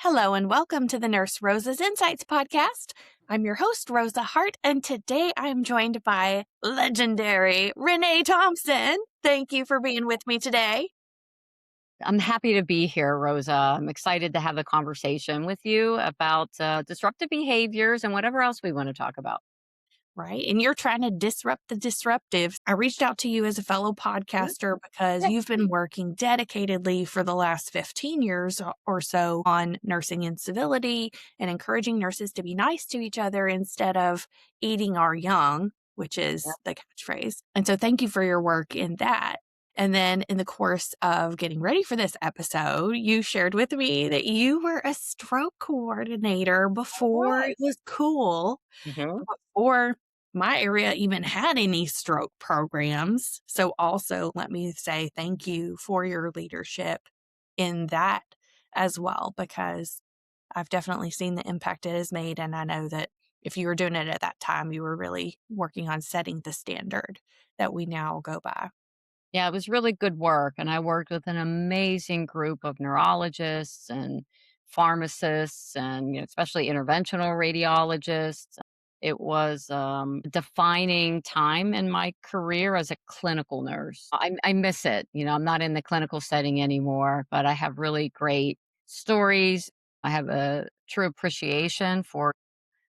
Hello and welcome to the Nurse Rosa's Insights podcast. I'm your host, Rosa Hart, and today I'm joined by legendary Renee Thompson. Thank you for being with me today. I'm happy to be here, Rosa. I'm excited to have a conversation with you about disruptive behaviors and whatever else we want to talk about. Right. And you're trying to disrupt the disruptive. I reached out to you as a fellow podcaster because Yeah. you've been working dedicatedly for the last 15 years or so on nursing incivility and encouraging nurses to be nice to each other instead of eating our young, which is the catchphrase. And so thank you for your work in that. And then in the course of getting ready for this episode, you shared with me that you were a stroke coordinator before it was cool, Mhm. before my area even had any stroke programs. So also let me say thank you for your leadership in that as well, because I've definitely seen the impact it has made. And I know that if you were doing it at that time, you were really working on setting the standard that we now go by. Yeah, it was really good work. And I worked with an amazing group of neurologists and pharmacists and especially interventional radiologists. It was a defining time in my career as a clinical nurse. I miss it. I'm not in the clinical setting anymore, but I have really great stories. I have a true appreciation for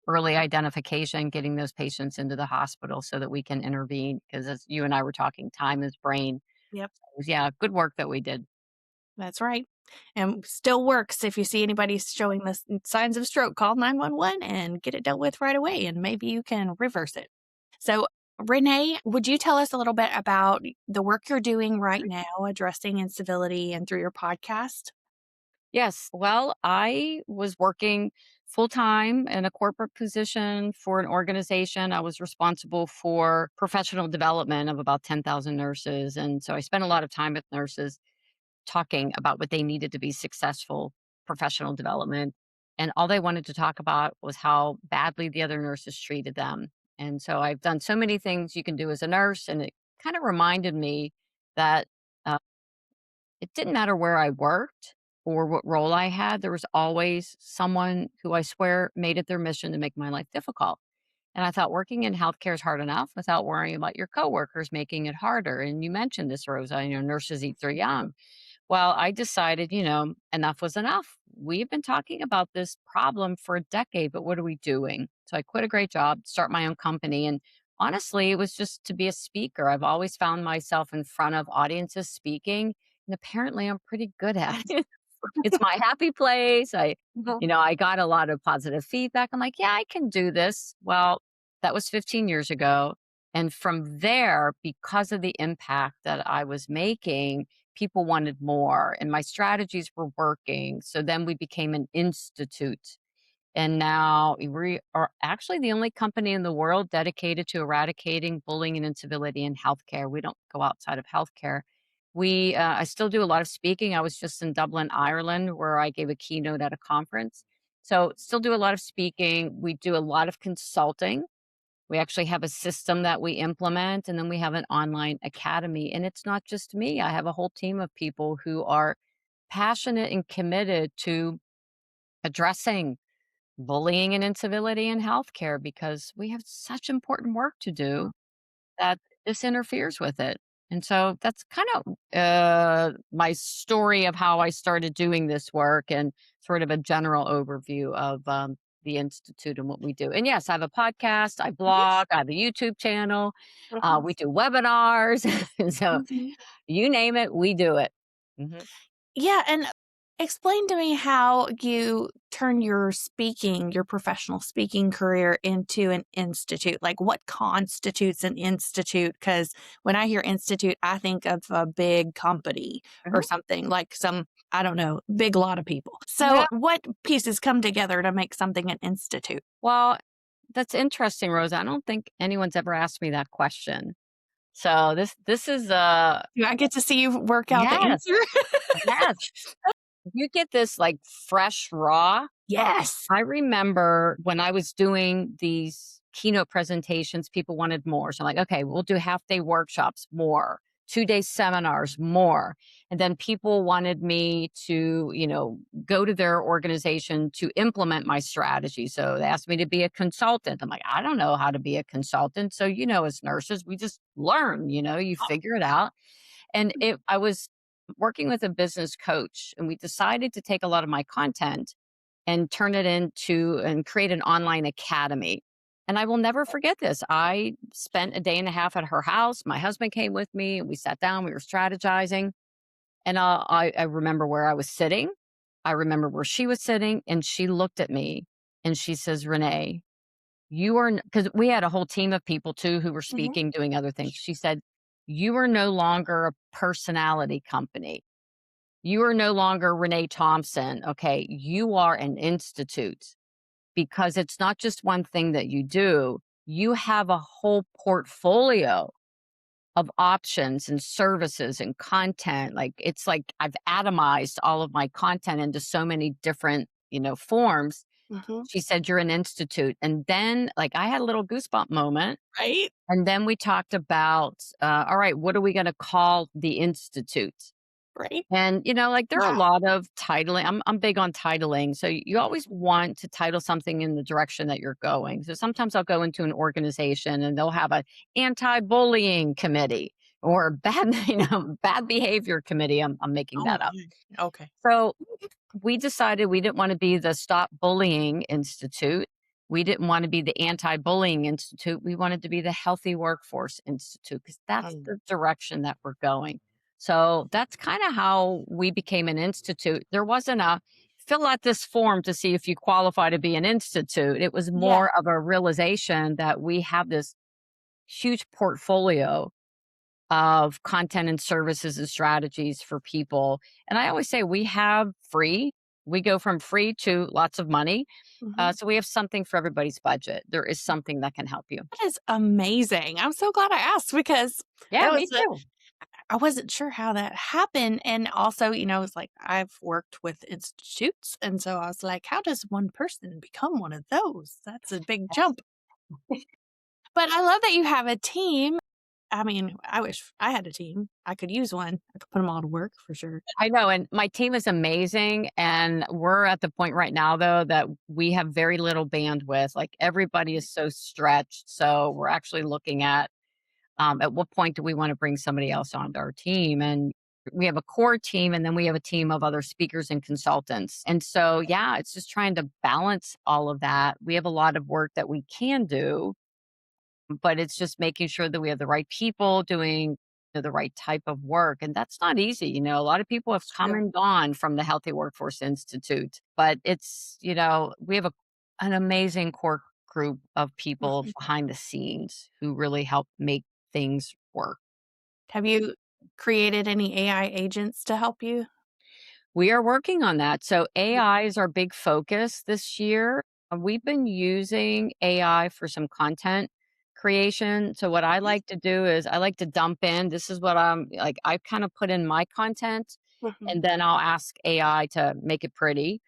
early identification, getting those patients into the hospital so that we can intervene. Because as you and I were talking, time is brain. Yep. Yeah, good work that we did. That's right. And still works. If you see anybody showing the signs of stroke, call 911 and get it dealt with right away, and maybe you can reverse it. So, Renee, would you tell us a little bit about the work you're doing right now addressing incivility and through your podcast? Yes. Well, I was working full time in a corporate position for an organization. I was responsible for professional development of about 10,000 nurses. And so I spent a lot of time with nurses talking about what they needed to be successful professional development. And all they wanted to talk about was how badly the other nurses treated them. And so I've done so many things you can do as a nurse. And it kind of reminded me that uh, it didn't matter where I worked or what role I had, there was always someone who I swear made it their mission to make my life difficult. And I thought working in healthcare is hard enough without worrying about your coworkers making it harder. And you mentioned this, Rosa, nurses eat their young. Well, I decided, enough was enough. We've been talking about this problem for a decade, but what are we doing? So I quit a great job, start my own company. And honestly, it was just to be a speaker. I've always found myself in front of audiences speaking, and apparently I'm pretty good at it. It's my happy place. I got a lot of positive feedback. I'm like, yeah, I can do this. Well, that was 15 years ago. And from there, because of the impact that I was making, people wanted more and my strategies were working. So then we became an institute. And now we are actually the only company in the world dedicated to eradicating bullying and incivility in healthcare. We don't go outside of healthcare. I still do a lot of speaking. I was just in Dublin, Ireland, where I gave a keynote at a conference. So still do a lot of speaking. We do a lot of consulting. We actually have a system that we implement, and then we have an online academy. And it's not just me. I have a whole team of people who are passionate and committed to addressing bullying and incivility in healthcare because we have such important work to do that this interferes with it. And so that's kind of my story of how I started doing this work and sort of a general overview of the Institute and what we do. And yes, I have a podcast, I blog, I have a YouTube channel, we do webinars. So Mhm. you name it, we do it. Mhm. Yeah, and explain to me how you turn your professional speaking career into an institute. Like what constitutes an institute? Because when I hear institute, I think of a big company or something like I don't know, big lot of people. So Yeah. what pieces come together to make something an institute? Well, that's interesting, Rosa. I don't think anyone's ever asked me that question. So this is Do I get to see you work out the yes, answer? yes. You get this like fresh raw. Yes. I remember when I was doing these keynote presentations, people wanted more. So I'm like, okay, we'll do half day workshops, more 2-day seminars, more. And then people wanted me to, go to their organization to implement my strategy. So they asked me to be a consultant. I'm like, I don't know how to be a consultant. So, as nurses, we just learn, you figure it out. And I was working with a business coach, and we decided to take a lot of my content and turn it into and create an online academy. And I will never forget this. I spent a day and a half at her house. My husband came with me, and we sat down, we were strategizing. And I remember where I was sitting. I remember where she was sitting, and she looked at me and she says, Renee, you are, because we had a whole team of people too who were Mhm. speaking, doing other things. She said, you are no longer a personality company. You are no longer Renee Thompson. Okay. You are an institute, because it's not just one thing that you do. You have a whole portfolio of options and services and content. Like, it's like I've atomized all of my content into so many different, forms. Mhm. She said, you're an institute. And then, like, I had a little goosebump moment. Right? And then we talked about, all right, what are we going to call the institute? Right? And, like, there are a Wow. lot of titling. I'm big on titling. So you always want to title something in the direction that you're going. So sometimes I'll go into an organization and they'll have a anti-bullying committee or a bad, bad behavior committee. I'm making Oh that up. my. Okay. So we decided we didn't want to be the Stop Bullying Institute. We didn't want to be the Anti Bullying Institute. We wanted to be the Healthy Workforce Institute, because that's Um, the direction that we're going. So that's kind of how we became an institute. There wasn't a fill out this form to see if you qualify to be an institute. It was yeah. more of a realization that we have this huge portfolio of content and services and strategies for people. And I always say we have free, we go from free to lots of money. Mhm. So we have something for everybody's budget. There is something that can help you. That is amazing. I'm so glad I asked because Yeah, that was me too. I wasn't sure how that happened. And also, it's like I've worked with institutes. And so I was like, how does one person become one of those? That's a big jump. But I love that you have a team. I mean, I wish I had a team. I could use one. I could put them all to work for sure. I know. And my team is amazing. And we're at the point right now, though, that we have very little bandwidth. Like, everybody is so stretched. So we're actually looking at what point do we want to bring somebody else onto our team? And we have a core team, and then we have a team of other speakers and consultants. And so, yeah, it's just trying to balance all of that. We have a lot of work that we can do, but it's just making sure that we have the right people doing the right type of work. And that's not easy. A lot of people have come True. and gone from the Healthy Workforce Institute, but we have an amazing core group of people Mhm. behind the scenes who really help make things work. Have you created any AI agents to help you? We are working on that. So Mhm. AI is our big focus this year. We've been using AI for some content creation. So what I like to do is I like to dump in. This is what I'm like. I kind of put in my content, Mhm. and then I'll ask AI to make it pretty,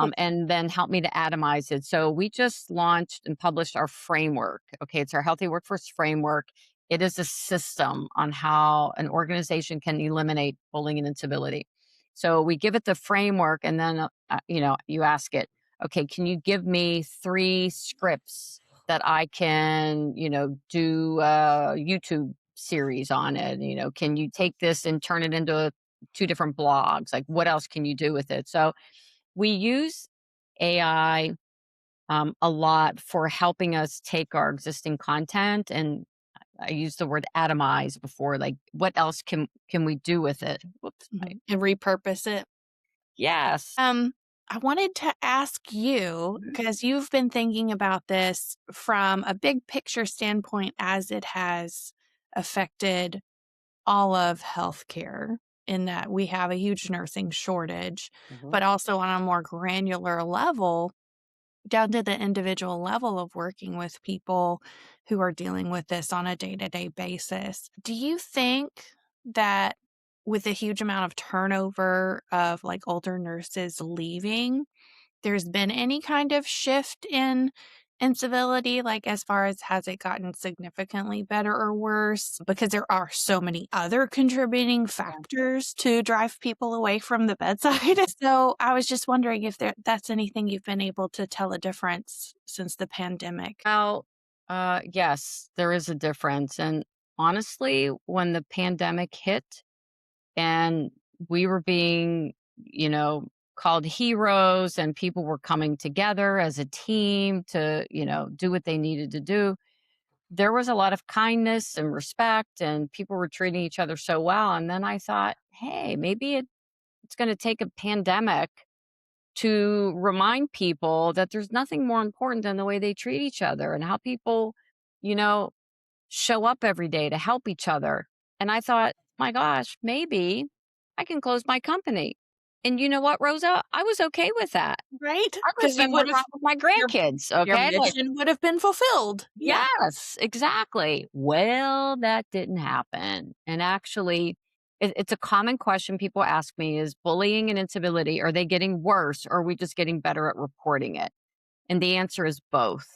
Mhm. and then help me to atomize it. So we just launched and published our framework. Okay, it's our Healthy Workforce Framework. It is a system on how an organization can eliminate bullying and incivility. So we give it the framework, and then, you ask it, okay, can you give me 3 scripts that I can, do a YouTube series on it? Can you take this and turn it into 2 different blogs? Like, what else can you do with it? So we use AI a lot for helping us take our existing content, and I used the word atomize before. Like, what else can we do with it? Whoops. Mhm. And repurpose it. Yes. Um, I wanted to ask you because you've been thinking about this from a big picture standpoint as it has affected all of healthcare, in that we have a huge nursing shortage, Mhm. but also on a more granular level, down to the individual level of working with people who are dealing with this on a day-to-day basis. Do you think that with a huge amount of turnover of like older nurses leaving, there's been any kind of shift in incivility? Like, as far as has it gotten significantly better or worse? Because there are so many other contributing factors to drive people away from the bedside. So I was just wondering if that's anything you've been able to tell a difference since the pandemic. Well, yes, there is a difference. And honestly, when the pandemic hit and we were being, you know, called heroes and people were coming together as a team to, do what they needed to do, there was a lot of kindness and respect and people were treating each other so well. And then I thought, hey, maybe it's going to take a pandemic to remind people that there's nothing more important than the way they treat each other and how people, you know, show up every day to help each other. And I thought, my gosh, maybe I can close my company. And you know what, Rosa? I was okay with that. Right? I could Because you spend more would have time with my your grandkids. your Okay. Like, mission would have been fulfilled. Yeah. yes, exactly. Well, that didn't happen. And actually, it's a common question people ask me is bullying and incivility, are they getting worse or are we just getting better at reporting it? And the answer is both.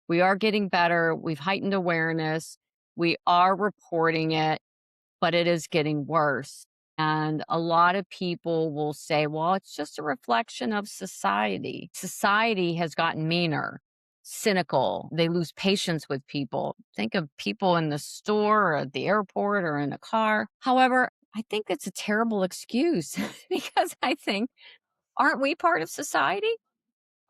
We are getting better. We've heightened awareness. We are reporting it, but it is getting worse. And a lot of people will say, well, it's just a reflection of society. Society has gotten meaner, cynical. They lose patience with people. Think of people in the store or at the airport or in a car. However, I think it's a terrible excuse because I think, aren't we part of society?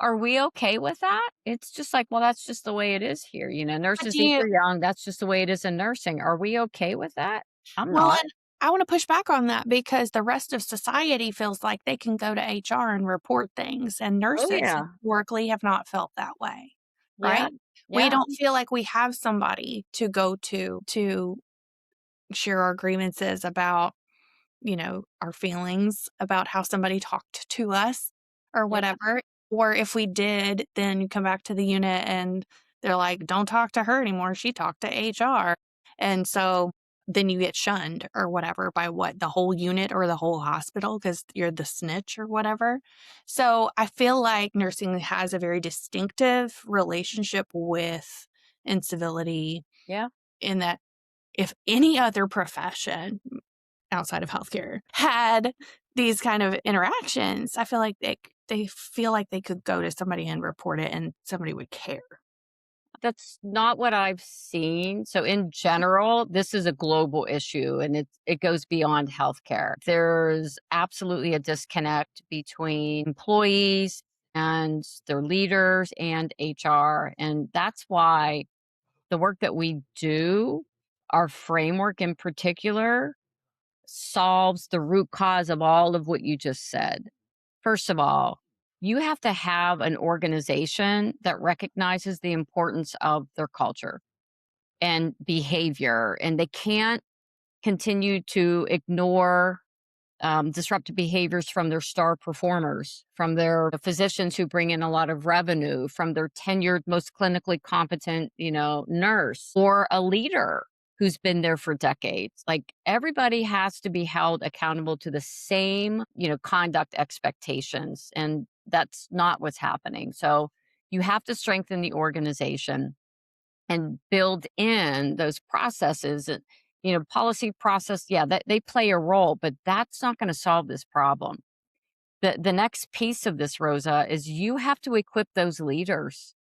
Are we okay with that? It's just like, well, that's just the way it is here. But Nurses do think you you're young. That's just the way it is in nursing. Are we okay with that? I'm Well, not. and I wanna push back on that because the rest of society feels like they can go to HR and report things, and Oh, nurses yeah. historically have not felt that way, Yeah. right? We Yeah. don't feel like we have somebody to go to share our grievances about, our feelings about how somebody talked to us or Yeah. whatever. Or if we did, then you come back to the unit and they're like, don't talk to her anymore. She talked to HR. And so then you get shunned or whatever by what the whole unit or the whole hospital because you're the snitch or whatever. So I feel like nursing has a very distinctive relationship with incivility Yeah. in that if any other profession outside of healthcare had these kind of interactions, I feel like they feel like they could go to somebody and report it and somebody would care. That's not what I've seen. So in general, this is a global issue and it goes beyond healthcare. There's absolutely a disconnect between employees and their leaders and HR. And that's why the work that we do, our framework in particular, solves the root cause of all of what you just said. First of all, you have to have an organization that recognizes the importance of their culture and behavior, and they can't continue to ignore disruptive behaviors from their star performers, from their physicians who bring in a lot of revenue, from their tenured, most clinically competent, nurse or a leader who's been there for decades. Like everybody has to be held accountable to the same, conduct expectations. And that's not what's happening. So you have to strengthen the organization and build in those processes and policy process, yeah, that they play a role, but that's not going to solve this problem. The next piece of this, Rosa, is you have to equip those leaders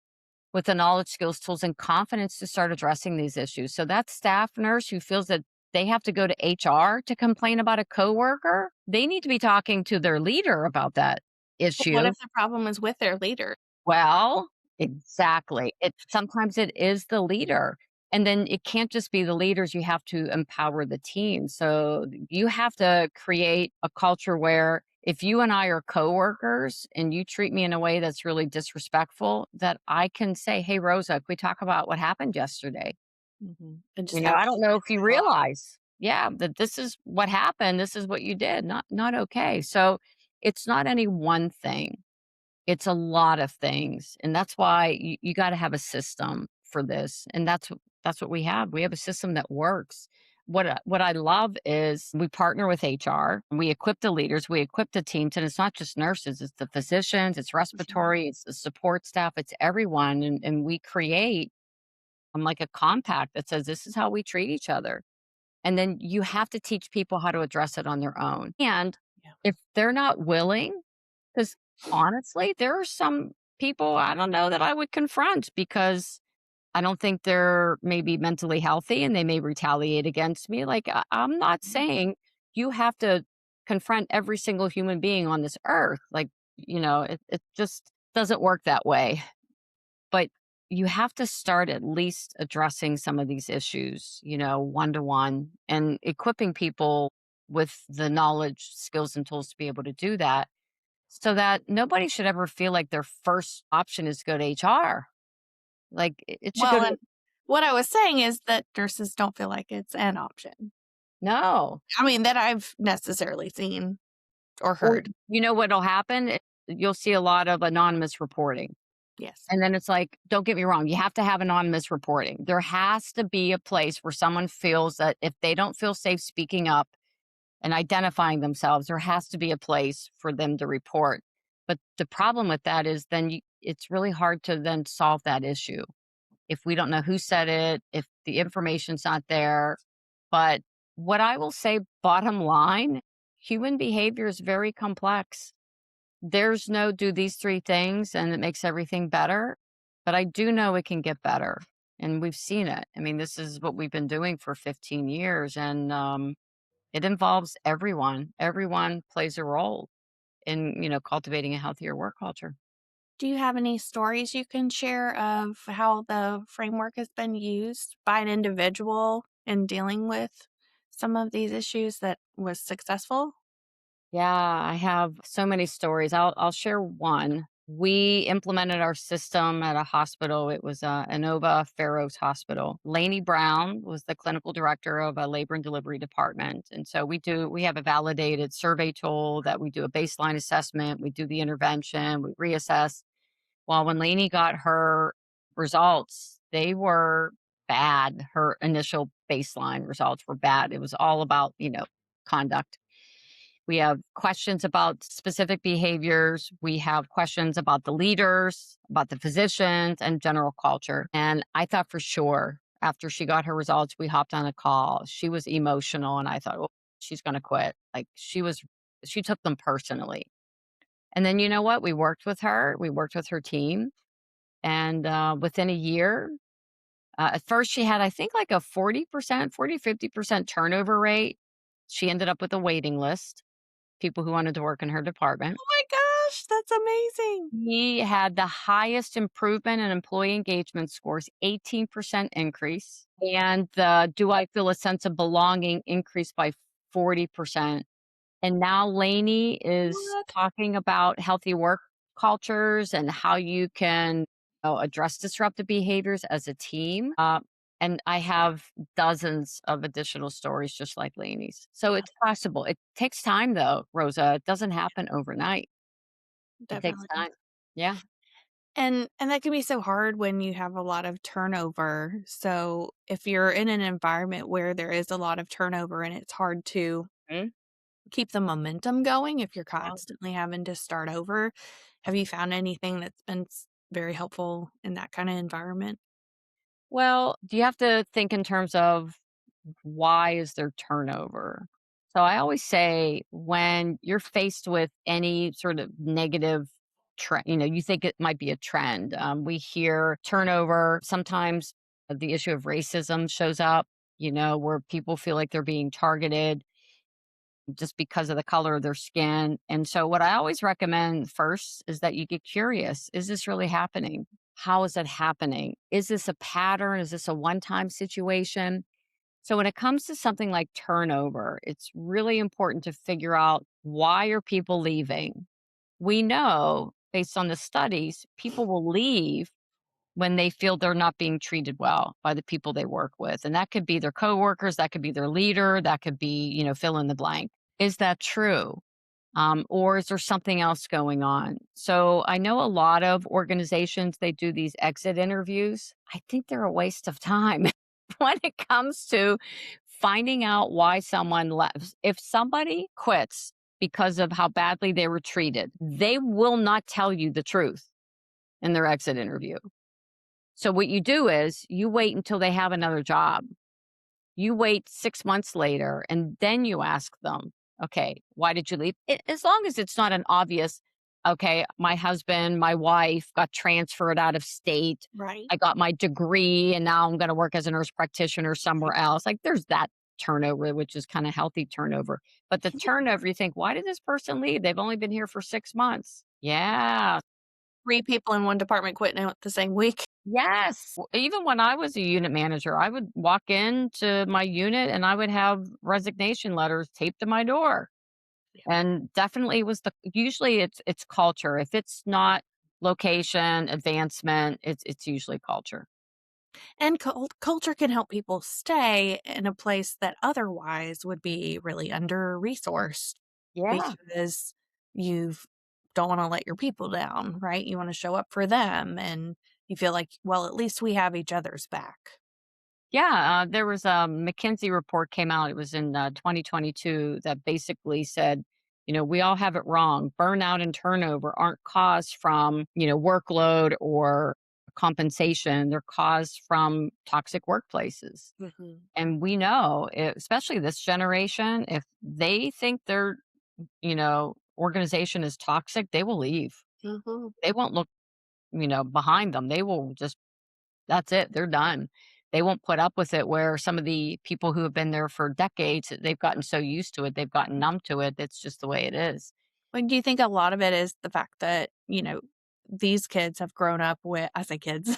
with the knowledge, skills, tools, and confidence to start addressing these issues. So that staff nurse who feels that they have to go to HR to complain about a coworker, they need to be talking to their leader about that But what issue. if the problem is with their leader? Well, exactly. Sometimes it is the leader. And then it can't just be the leaders, you have to empower the team. So you have to create a culture where if you and I are coworkers and you treat me in a way that's really disrespectful, that I can say, "Hey Rosa, can we talk about what happened yesterday?" And just have I don't know if you dialogue. realize, yeah, that this is what happened. This is what you did. Not okay. So it's not any one thing. It's a lot of things, and that's why you gotta have a system for this, and that's what we have. We have a system that works. what I love is we partner with HR, we equip the leaders, we equip the teams, and it's not just nurses, it's the physicians, it's Mhm. respiratory, it's the support staff, it's everyone. And we create like a compact that says this is how we treat each other. And then you have to teach people how to address it on their own. And Yeah. if they're not willing, because honestly, there are some people I don't know that I would confront because I don't think they're maybe mentally healthy and they may retaliate against me. Like, I'm not Mhm. saying you have to confront every single human being on this earth. Like, it just doesn't work that way. But you have to start at least addressing some of these issues, one to one, and equipping people with the knowledge, skills, and tools to be able to do that so that nobody should ever feel like their first option is to go to HR. Like, it should go Well, to and what I was saying is that nurses don't feel like it's an option. no. I mean, that I've necessarily seen or Or heard. you know what'll happen? You'll see a lot of anonymous reporting. Yes. And then it's like, don't get me wrong, you have to have anonymous reporting. There has to be a place where someone feels that if they don't feel safe speaking up and identifying themselves, there has to be a place for them to report. But the problem with that is then it's really hard to then solve that issue if we don't know who said it, if the information's not there. But what I will say, bottom line, human behavior is very complex. There's no do these three things and it makes everything better. But I do know it can get better. And we've seen it. I mean, this is what we've been doing for 15 years. And it involves everyone. Everyone plays a role in, cultivating a healthier work culture. Do you have any stories you can share of how the framework has been used by an individual in dealing with some of these issues that was successful? Yeah, I have so many stories. I'll share one. We implemented our system at a hospital. It was Inova Faros Hospital. Lainey Brown was the clinical director of a labor and delivery department. And so we have a validated survey tool that we do a baseline assessment, we do the intervention, we reassess. Well, when Lainey got her results, they were bad. Her initial baseline results were bad. It was all about, conduct. We have questions about specific behaviors. We have questions about the leaders, about the physicians, and general culture. And I thought for sure after she got her results, we hopped on a call. She was emotional, and I thought, oh, she's going to quit. Like she took them personally. And then you know what? We worked with her, we worked with her team. And within a year, at first she had, I think, like a 40%, 50% turnover rate. She ended up with a waiting list people who wanted to work in her department. Oh my gosh, that's amazing. He had the highest improvement in employee engagement scores, 18% increase. And the do I feel a sense of belonging increased by 40%. And now Lainey is What? talking about healthy work cultures and how you can address disruptive behaviors as a team. And I have dozens of additional stories just like Lainey's. So it's possible. It takes time, though, Rosa. It doesn't happen overnight. It takes Definitely does. time. Yeah. And that can be so hard when you have a lot of turnover. So if you're in an environment where there is a lot of turnover and it's hard to Mhm. keep the momentum going if you're Yeah. constantly having to start over, have you found anything that's been very helpful in that kind of environment? Well, do you have to think in terms of why is there turnover? So I always say when you're faced with any sort of negative trend, you think it might be a trend. We hear turnover. Sometimes the issue of racism shows up, where people feel like they're being targeted just because of the color of their skin. And so, what I always recommend first is that you get curious. Is this really happening? How is it happening? Is this a pattern? Is this a one time situation? So when it comes to something like turnover, it's really important to figure out why are people leaving? We know based on the studies, people will leave when they feel they're not being treated well by the people they work with. And that could be their coworkers, that could be their leader, that could be, fill in the blank. Is that true? Or is there something else going on? So I know a lot of organizations, they do these exit interviews. I think they're a waste of time when it comes to finding out why someone left. If somebody quits because of how badly they were treated, they will not tell you the truth in their exit interview. So what you do is you wait until they have another job. You wait 6 months later and then you ask them, "Okay, why did you leave?" As long as it's not an obvious, "Okay, my husband, my wife got transferred out of state. Right. I got my degree and now I'm gonna work as a nurse practitioner somewhere else." Like, there's that turnover, which is kinda healthy turnover. But the turnover, you think, "Why did this person leave? They've only been here for 6 months." Yeah. 3 people in one department quitting out the same week. Yes. Even when I was a unit manager, I would walk into my unit and I would have resignation letters taped to my door. And definitely it was usually it's culture. If it's not location, advancement, it's usually culture. And culture can help people stay in a place that otherwise would be really under-resourced Yeah. because you don't wanna let your people down, right? You wanna show up for them, and you feel like, "Well, at least we have each other's back." Yeah, there was a McKinsey report came out. It was in 2022 that basically said, we all have it wrong. Burnout and turnover aren't caused from, workload or compensation. They're caused from toxic workplaces. Mhm. And we know, especially this generation, if they think their, organization is toxic, they will leave. Mhm. They won't look, behind them. They will just that's it, they're done. They won't put up with it where some of the people who have been there for decades, they've gotten so used to it, they've gotten numb to it, it's just the way it is. Like, do you think a lot of it is the fact that, these kids have grown up with I say kids,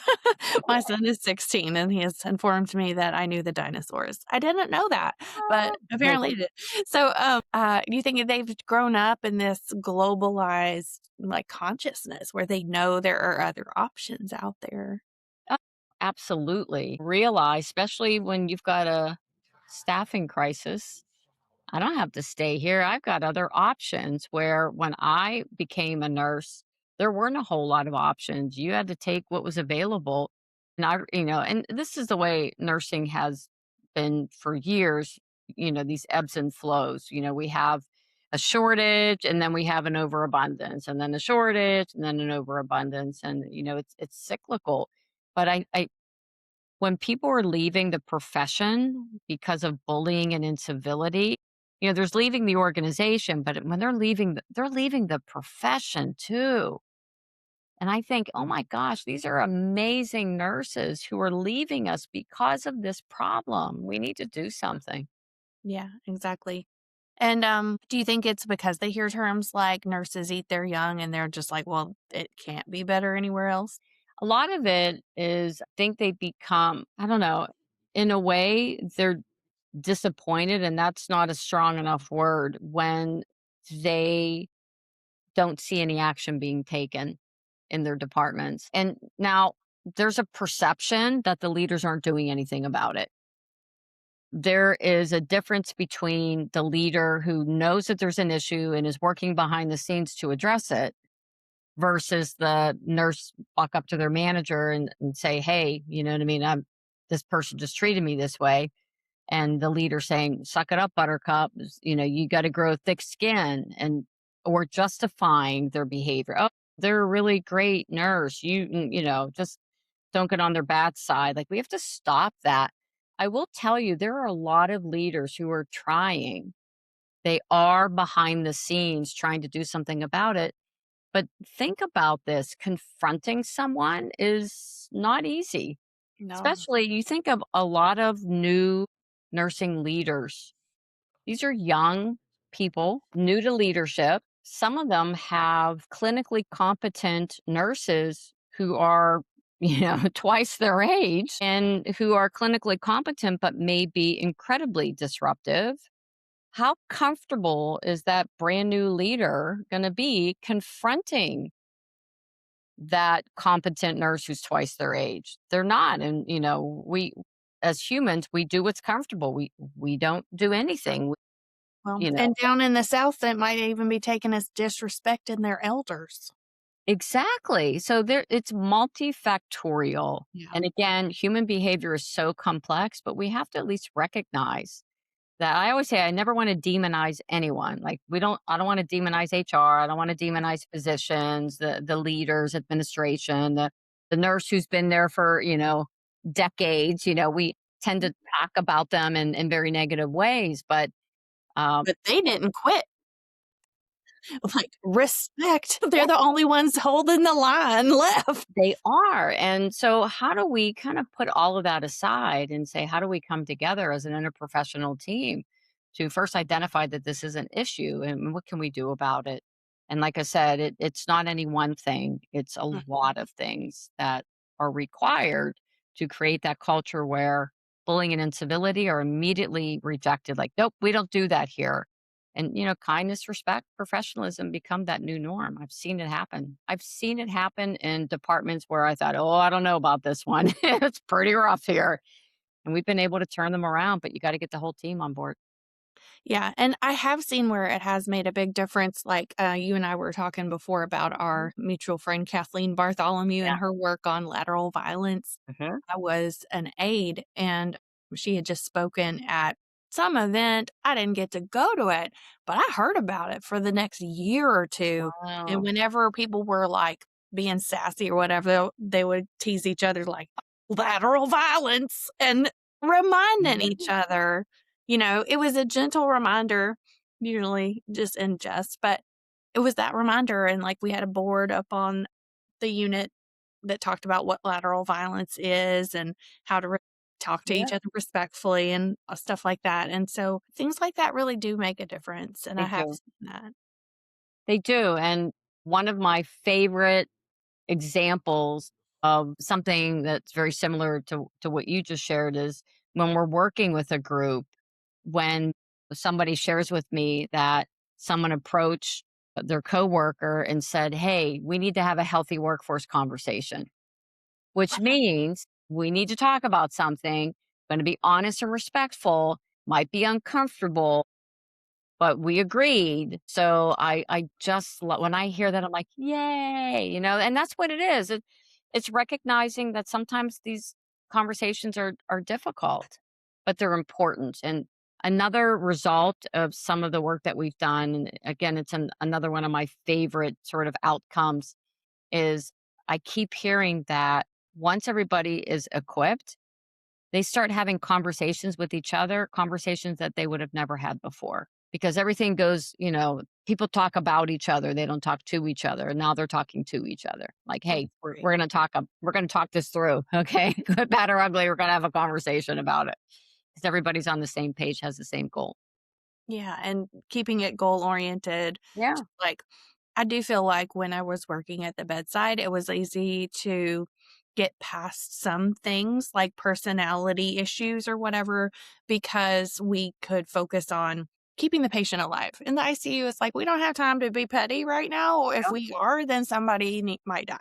my son is 16, and he has informed me that I knew the dinosaurs. I didn't know that, but Oh, apparently he did. So, do you think they've grown up in this globalized, like, consciousness where they know there are other options out there? oh, absolutely. Realize, especially when you've got a staffing crisis, I don't have to stay here. I've got other options. Where when I became a nurse, there weren't a whole lot of options. You had to take what was available. And and this is the way nursing has been for years, these ebbs and flows. We have a shortage and then we have an overabundance and then a shortage and then an overabundance. And, it's cyclical. But when people are leaving the profession because of bullying and incivility, there's leaving the organization, but when they're leaving the profession too. And I think, oh my gosh, these are amazing nurses who are leaving us because of this problem. We need to do something. Yeah, exactly. And, do you think it's because they hear terms like "nurses eat their young" and they're just like, "Well, it can't be better anywhere else"? A lot of it is, I think they become, I don't know, in a way, they're disappointed, and that's not a strong enough word when they don't see any action being taken in their departments. And now there's a perception that the leaders aren't doing anything about it. There is a difference between the leader who knows that there's an issue and is working behind the scenes to address it versus the nurse walk up to their manager and say, "Hey, you know what I mean? This person just treated me this way." And the leader saying, "Suck it up, buttercup. You got to grow thick skin," and or justifying their behavior. "Oh, they're a really great nurse. Just don't get on their bad side." Like, we have to stop that. I will tell you, there are a lot of leaders who are trying. They are behind the scenes trying to do something about it. But think about this, confronting someone is not easy. No. Especially, you think of a lot of new nursing leaders. These are young people, new to leadership. Some of them have clinically competent nurses who are, twice their age and who are clinically competent, but may be incredibly disruptive. How comfortable is that brand new leader going to be confronting that competent nurse who's twice their age? They're not. And, we as humans, we do what's comfortable. We don't do anything. Well, You know, and down in the South, it might even be taken as disrespecting their elders. exactly. So it's multifactorial. Yeah. And again, human behavior is so complex, but we have to at least recognize. that I always say I never want to demonize anyone. Like I don't want to demonize HR. I don't want to demonize physicians, the leaders, administration, the nurse who's been there for, decades. We tend to talk about them in very negative ways, but um, But they didn't quit. Like, respect. They're the only ones holding the line left. they are. And so, how do we kind of put all of that aside and say, how do we come together as an interprofessional team to first identify that this is an issue and what can we do about it? And like I said, it's not any one thing, it's a lot of things that are required to create that culture where bullying and incivility are immediately rejected. Like, nope, we don't do that here. And, kindness, respect, professionalism become that new norm. I've seen it happen. I've seen it happen in departments where I thought, oh, I don't know about this one. It's pretty rough here. And we've been able to turn them around, but you got to get the whole team on board. Yeah, and I have seen where it has made a big difference, like, you and I were talking before about Mhm. our mutual friend Kathleen Bartholomew Yeah. and her work on lateral violence. Mhm. I was an aide, and she had just spoken at some event. I didn't get to go to it, but I heard about it for the next year or 2, and Wow. whenever people were, like, being sassy or whatever, they would tease each other like, "Lateral violence," and reminding each Mhm. other. It was a gentle reminder, usually just in jest, but it was that reminder, and, like, we had a board up on the unit that talked about what lateral violence is and how to talk to each Yeah, other respectfully and, stuff like that, and so things like that really do make a difference, and I they have do. seen that. They do. And one of my favorite examples of something that's very similar to what you just shared is when we're working with a group, when somebody shares with me that someone approached their coworker and said, "Hey, we need to have a healthy workforce conversation," which means we need to talk about something, going to be honest and respectful, might be uncomfortable, but we agreed. So I just when I hear that, I'm like, "Yay," and that's what it is. It's recognizing that sometimes these conversations are difficult, but they're important. And another result of some of the work that we've done, and again, it's another one of my favorite sort of outcomes, is I keep hearing that once everybody is equipped, they start having conversations with each other, conversations that they would have never had before. Because everything goes, people talk about each other, they don't talk to each other. And now they're talking to each other. Like, I hey, we're, agree. we're gonna talk we're gonna talk this through. Okay. Good, bad, or ugly, we're gonna have a conversation about it. Because everybody's on the same page, has the same goal. Yeah, and keeping it goal oriented, Yeah. like, I do feel like when I was working at the bedside, it was easy to get past some things like personality issues or whatever because we could focus on keeping the patient alive. In the ICU, it's like we don't have time to be petty right now. If Yep. we are, then somebody might die.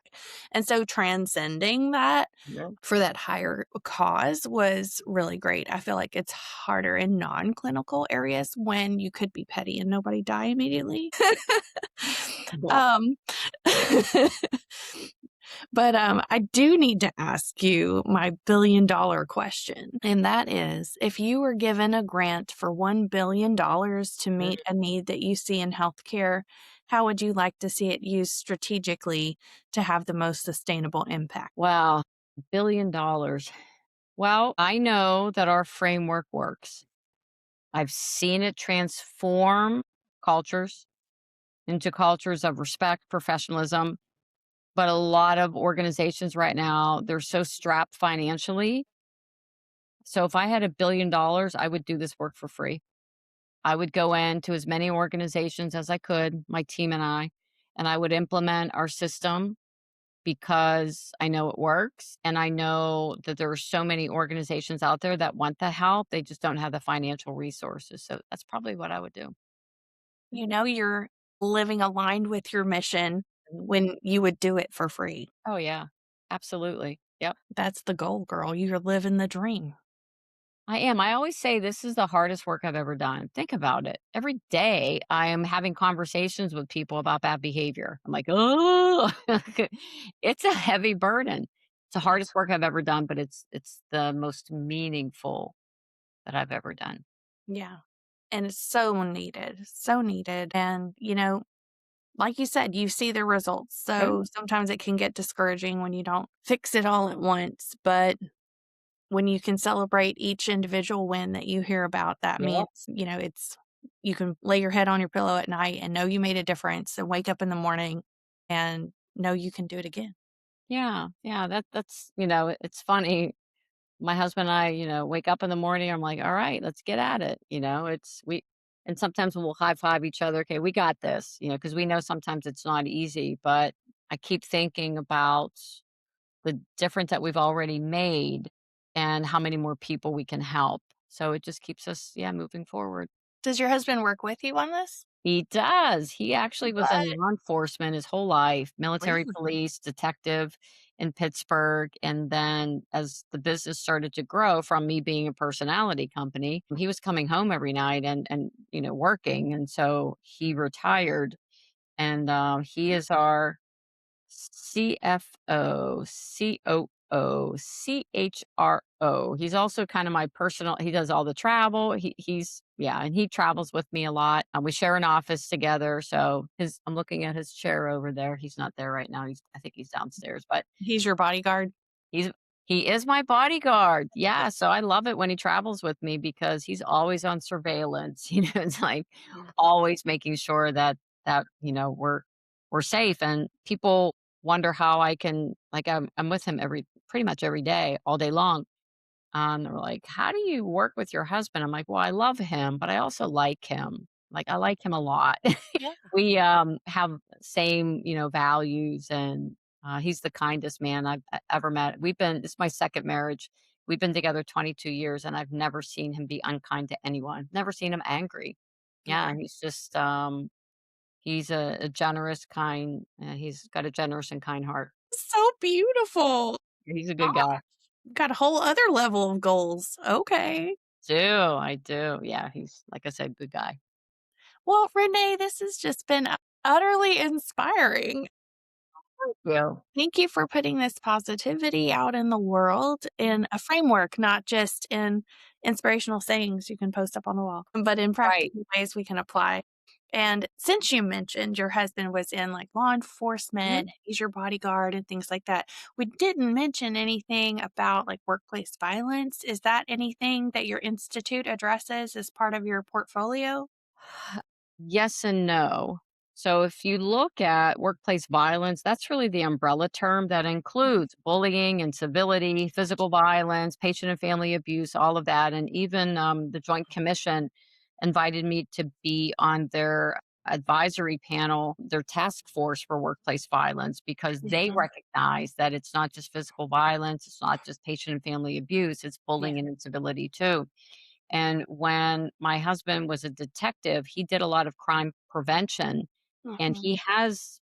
And so transcending that Yeah. for that higher cause was really great. I feel like it's harder in non-clinical areas when you could be petty and nobody die immediately. Yeah. Um, but, I do need to ask you my billion-dollar question, and that is, if you were given a grant for $1 billion to Mhm. meet a need that you see in healthcare, how would you like to see it used strategically to have the most sustainable impact? Wow. $1 billion. Well, I know that our framework works. I've seen it transform cultures into cultures of respect, professionalism. But a lot of organizations right now, they're so strapped financially. So if I had $1 billion, I would do this work for free. I would go into as many organizations as I could, my team and I would implement our system because I know it works. And I know that there are so many organizations out there that want the help. They just don't have the financial resources. So that's probably what I would do. You're living aligned with your mission Mhm. when you would do it for free. Oh, yeah. Absolutely. Yep. That's the goal, girl. You're living the dream. I am. I always say this is the hardest work I've ever done. Think about it. Every day I am having conversations with people about bad behavior. I'm like, oh, it's a heavy burden. It's the Yeah. hardest work I've ever done, but it's the most meaningful that I've ever done. Yeah. And it's so needed, so needed. And, like you said, you see the results. Good. So sometimes it can get discouraging when you don't fix it all at once. But when you can celebrate each individual win that you hear about, that Yeah. means, you can lay your head on your pillow at night and know you made a difference and wake up in the morning and know you can do it again. Yeah. Yeah. That's, it's funny. My husband and I, wake up in the morning. I'm like, all right, let's get at it. And sometimes we'll high five each other. Okay, we got this, because we know sometimes it's not easy, but I keep thinking about the difference that we've already made and how many more people we can help. So it just keeps us, yeah, moving forward. Does your husband work with you on this? He does. He actually was in But law enforcement his whole life, military really? police, detective in Pittsburgh. And then as the business started to grow from me being a personality company, he was coming home every night and working. And so he retired and he is our CFO, COO, CHRO. He's also kind of my personal he does all the travel. He's yeah, and he travels with me a lot. We share an office together, so his I'm looking at his chair over there. He's not there right now. I think he's downstairs, but He's your bodyguard? He's he is my bodyguard. Yeah, so I love it when he travels with me because he's always on surveillance. It's like Yeah. always making sure that we're safe. And people wonder how I can like I'm with him every pretty much every day, all day long. They're like, "How do you work with your husband?" I'm like, "Well, I love him, but I also like him. Like I like him a lot." Yeah. We have same values, and he's the kindest man I've ever met. It's my second marriage. We've been together 22 years and I've never seen him be unkind to anyone, never seen him angry. Yeah, Okay. he's a generous kind he's got a generous and kind heart. So beautiful. He's a good Gosh, guy. got a whole other level of goals. Okay. I do. Yeah, he's like I said, good guy. Well, Renee, this has just been utterly inspiring. Yeah. Thank you for putting this positivity out in the world in a framework, not just in inspirational sayings you can post up on the wall, but in Right. practical ways we can apply. And since you mentioned your husband was in like law Mhm. enforcement, he's your bodyguard and things like that, we didn't mention anything about like workplace violence. Is that anything that your institute addresses as part of your portfolio? Yes and no. So if you look at workplace violence, that's really the umbrella term that includes bullying, incivility, physical violence, patient and family abuse, all of that. And even the Joint Commission invited me to be on their advisory panel, their task force for workplace violence, because they Mhm. recognize that it's not just physical violence, it's not just patient and family abuse, it's Yeah. bullying and incivility too. And when my husband was a detective, he did a lot of crime prevention, and Mhm. he has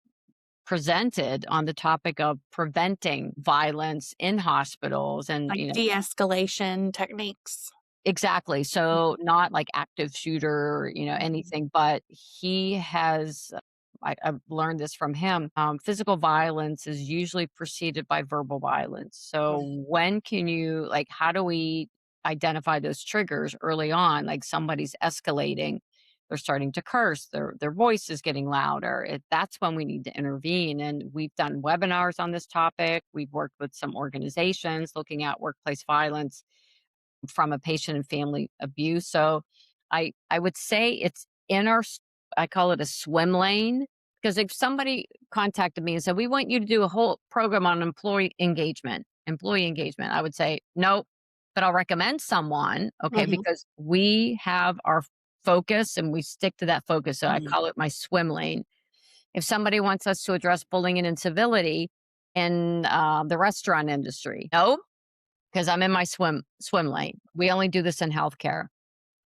presented on the topic of preventing violence in hospitals and, Like de-escalation techniques. exactly. So not like active shooter, Mhm. anything, but he has I've learned this from him. Physical violence is usually preceded by verbal violence. So when can you like how do we identify those triggers early on? Like somebody's escalating, they're starting to curse, their voice is getting louder. That's when we need to intervene. And we've done webinars on this topic. We've worked with some organizations looking at workplace violence from a patient and family abuse. So I would say it's in our I call it a swim lane because if somebody contacted me and said we want you to do a whole program on employee engagement, I would say no, but I'll recommend someone, okay, Mhm. because we have our focus and we stick to that focus. So I Mhm. call it my swim lane. If somebody wants us to address bullying and incivility in the restaurant industry, no, because I'm in my swim lane. We only do this in healthcare.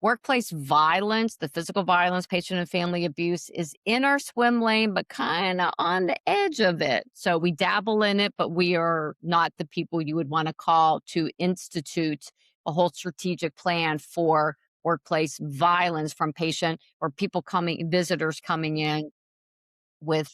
Workplace violence, the physical violence, patient and family abuse is in our swim lane, but kind of on the edge of it. So we dabble in it, but we are not the people you would want to call to institute a whole strategic plan for workplace violence from patient or visitors coming in with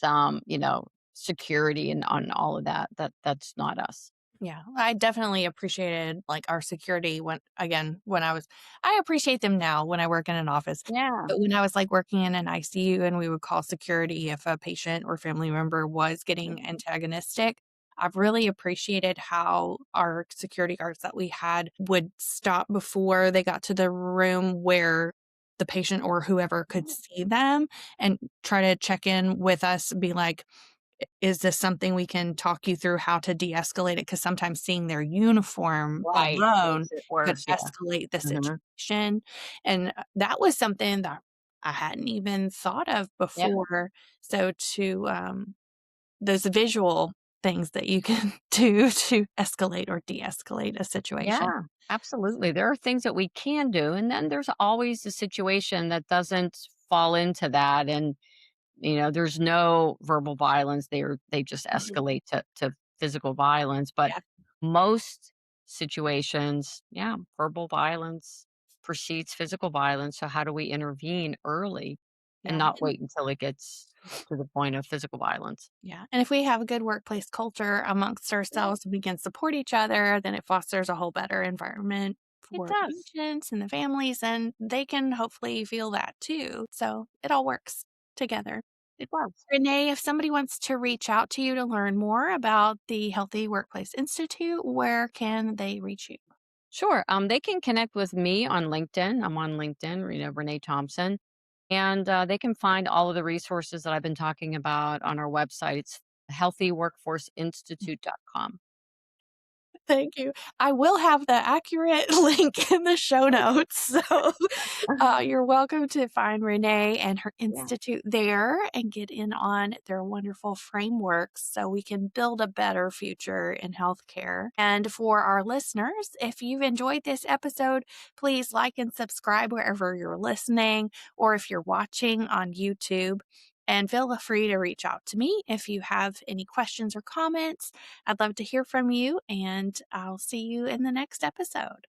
security and on all of that. That's not us. Yeah, I definitely appreciated, like, our security when I appreciate them now when I work in an office, Yeah. but when I was, like, working in an ICU and we would call security if a patient or family member was getting antagonistic, I've really appreciated how our security guards that we had would stop before they got to the room where the patient or whoever could see them and try to check in with us, be like, is this something we can talk you through how to de-escalate it? Because sometimes seeing their uniform Right. alone Makes it could worse. Yeah. escalate the Mhm. situation, and, that was something that I hadn't even thought of Yeah. before. So those visual things that you can do to escalate or de-escalate a situation. Yeah, absolutely. There are things that we can do. And then there's always a situation that doesn't fall into that. And, there's no verbal violence. They just Mhm. escalate to physical violence. But Yeah, most situations, yeah, verbal violence precedes physical violence. So how do we intervene early and yeah. not wait until it gets to the point of physical violence? Yeah, and if we have a good workplace culture amongst Yeah, ourselves, we can support each other, then it fosters a whole better environment it for the does. patients and the families, and they can hopefully feel that too. So it all works together. It does. Renee, if somebody wants to reach out to you to learn more about the Healthy Workplace Institute, where can they reach you? Sure. They can connect with me on LinkedIn. I'm on LinkedIn, Renee Thompson. And they can find all of the resources that I've been talking about on our website. It's healthyworkforceinstitute.com. Thank you. I will have the accurate link in the show notes. So you're welcome to find Renee and her Yeah, institute there and get in on their wonderful frameworks so we can build a better future in healthcare. And for our listeners, if you've enjoyed this episode, please like and subscribe wherever you're listening or if you're watching on YouTube. And feel free to reach out to me if you have any questions or comments. I'd love to hear from you, and I'll see you in the next episode.